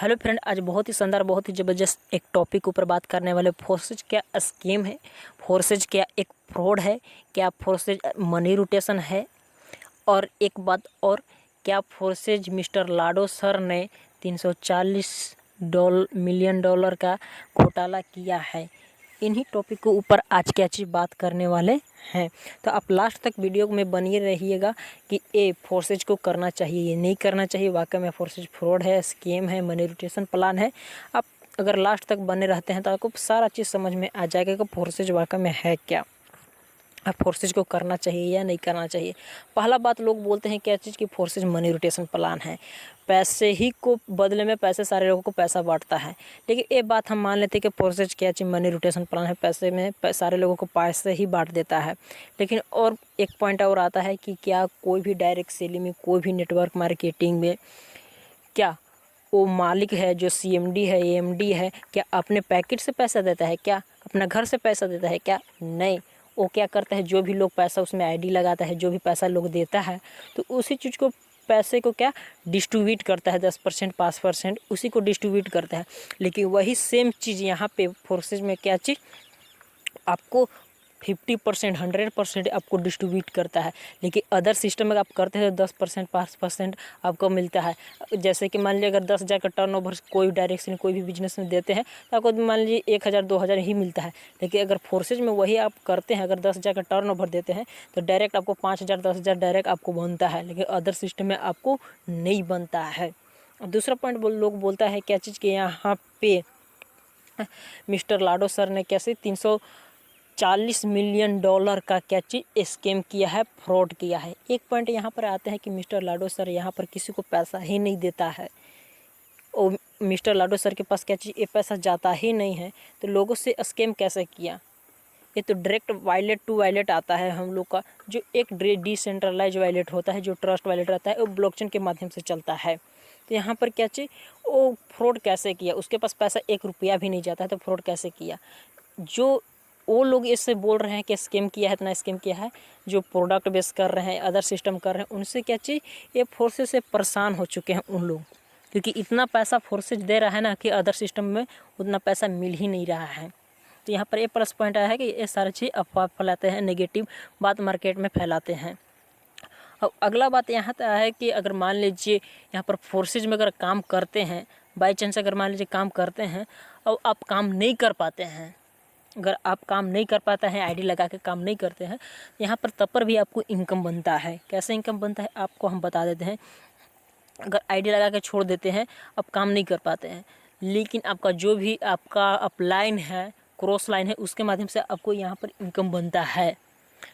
Hello friend, आज बहुत ही शानदार, बहुत ही ज़बरदस्त एक टॉपिक ऊपर बात करने वाले। फोर्सेज क्या स्कीम है, फोर्सेज क्या एक फ्रॉड है, क्या फोर्सेज मनी रोटेशन है, और एक बात और, क्या फोर्सेज मिस्टर लाडो सर ने 340 मिलियन डॉलर का घोटाला किया है। इन्हीं टॉपिक के ऊपर आज की अच्छी बात करने वाले हैं। तो आप लास्ट तक वीडियो में बनिए रहिएगा कि ये फोर्सेज को करना चाहिए, ये नहीं करना चाहिए, वाकई में फोर्सेज फ्रॉड है, स्कीम है, मनी रोटेशन प्लान है। आप अगर लास्ट तक बने रहते हैं तो आपको सारा चीज़ समझ में आ जाएगा कि फोर्सेज वाकई में है क्या, अब फोर्सेज को करना चाहिए या नहीं करना चाहिए। पहला बात, लोग बोलते हैं क्या चीज़ की फोर्सेज मनी रोटेशन प्लान है, पैसे ही को बदले में पैसे सारे लोगों को पैसा बांटता है। लेकिन ये बात हम मान लेते हैं कि फोर्सेज क्या चीज़ मनी रोटेशन प्लान है, पैसे में सारे लोगों को पैसे ही बांट देता है। लेकिन और एक पॉइंट और आता है कि क्या कोई भी डायरेक्ट सेलिंग में, कोई भी नेटवर्क मार्केटिंग में, क्या वो मालिक है जो CMD है, AMD है, क्या अपने पैकेट से पैसा देता है, क्या अपना घर से पैसा देता है, क्या नहीं। वो क्या करता है, जो भी लोग पैसा उसमें ID लगाता है, जो भी पैसा लोग देता है, तो उसी चीज़ को, पैसे को क्या डिस्ट्रीब्यूट करता है, 10% 5% उसी को डिस्ट्रीब्यूट करता है। लेकिन वही सेम चीज़ यहाँ पे फोर्सेज में क्या चीज़ आपको 50% 100% आपको डिस्ट्रीब्यूट करता है। लेकिन अदर सिस्टम में आप करते हैं तो 10% 5% आपको मिलता है। जैसे कि मान लीजिए अगर 10,000 का टर्नओवर कोई डायरेक्शन कोई भी बिजनेस में देते हैं तो आपको मान लीजिए 1,000 2,000 ही मिलता है। लेकिन अगर फोर्सेज में वही आप करते हैं, अगर 10,000 का टर्नओवर देते हैं तो डायरेक्ट आपको 5,000 10,000 डायरेक्ट आपको बनता है। लेकिन अदर सिस्टम में आपको नहीं बनता है। और दूसरा पॉइंट लोग बोलता है क्या चीज़ के यहाँ पे मिस्टर लाडो सर ने कैसे 340 मिलियन डॉलर का क्या चीज़ स्कैम किया है, फ्रॉड किया है। एक पॉइंट यहाँ पर आता है कि मिस्टर लाडो सर यहाँ पर किसी को पैसा ही नहीं देता है, और मिस्टर लाडो सर के पास क्या चीज़ ये पैसा जाता ही नहीं है, तो लोगों से स्कैम कैसे किया। ये तो डायरेक्ट वायलेट टू वायलेट आता है हम लोग का, जो एक डिसेंट्रलाइज वायलेट होता है, जो ट्रस्ट वायलेट रहता है, वो ब्लॉकचेन के माध्यम से चलता है। तो यहाँ पर क्या चीज़ वो फ्रॉड कैसे किया, उसके पास पैसा 1 रुपया भी नहीं जाता है, तो फ्रॉड कैसे किया। जो वो लोग इससे बोल रहे हैं कि स्कैम किया है, इतना स्कैम किया है, जो प्रोडक्ट बेस कर रहे हैं, अदर सिस्टम कर रहे हैं, उनसे क्या चीज़ ये फोर्सेज से परेशान हो चुके हैं उन लोग, क्योंकि इतना पैसा फोर्सेज दे रहा है ना कि अदर सिस्टम में उतना पैसा मिल ही नहीं रहा है। तो यहाँ पर ये प्लस पॉइंट आया है कि ये सारी चीज़ अफवाह फैलाते हैं, नेगेटिव बात मार्केट में फैलाते हैं। अब अगला बात यहाँ तक है कि अगर मान लीजिए यहाँ पर फोर्सेज में अगर काम करते हैं, बाई चांस अगर मान लीजिए काम करते हैं और आप काम नहीं कर पाते हैं, अगर आप काम नहीं कर पाता है, ID लगा के काम नहीं करते हैं, यहाँ पर तब पर भी आपको इनकम बनता है। कैसे इनकम बनता है आपको हम बता देते हैं। अगर ID लगा के छोड़ देते हैं, आप काम नहीं कर पाते हैं, लेकिन आपका जो भी आपका अपलाइन है, क्रॉस लाइन है, उसके माध्यम से आपको यहाँ पर इनकम बनता है।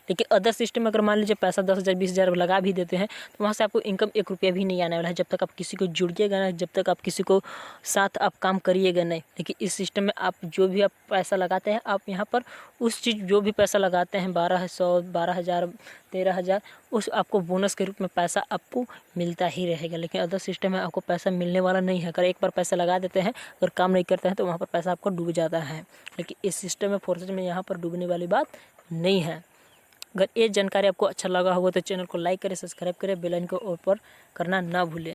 लेकिन अदर सिस्टम में अगर मान लीजिए पैसा 10,000 20,000 लगा भी देते हैं तो वहाँ से आपको इनकम 1 रुपया भी नहीं आने वाला है, जब तक आप किसी को जुड़िएगा ना, जब तक आप किसी को साथ आप काम करिएगा नहीं। लेकिन इस सिस्टम में आप जो भी आप पैसा लगाते हैं, आप यहाँ पर उस चीज़ जो भी पैसा लगाते हैं 1,200 12,000 13,000, उस आपको बोनस के रूप में पैसा आपको मिलता ही रहेगा। लेकिन अदर सिस्टम में आपको पैसा मिलने वाला नहीं है। अगर एक बार पैसा लगा देते हैं, अगर काम नहीं करते हैं तो वहाँ पर पैसा आपको डूब जाता है। लेकिन इस सिस्टम में फोर्सेज में यहाँ पर डूबने वाली बात नहीं है। अगर ये जानकारी आपको अच्छा लगा होगा तो चैनल को लाइक करें, सब्सक्राइब करें, बेल आइकन को ऑल पर करना ना भूलें।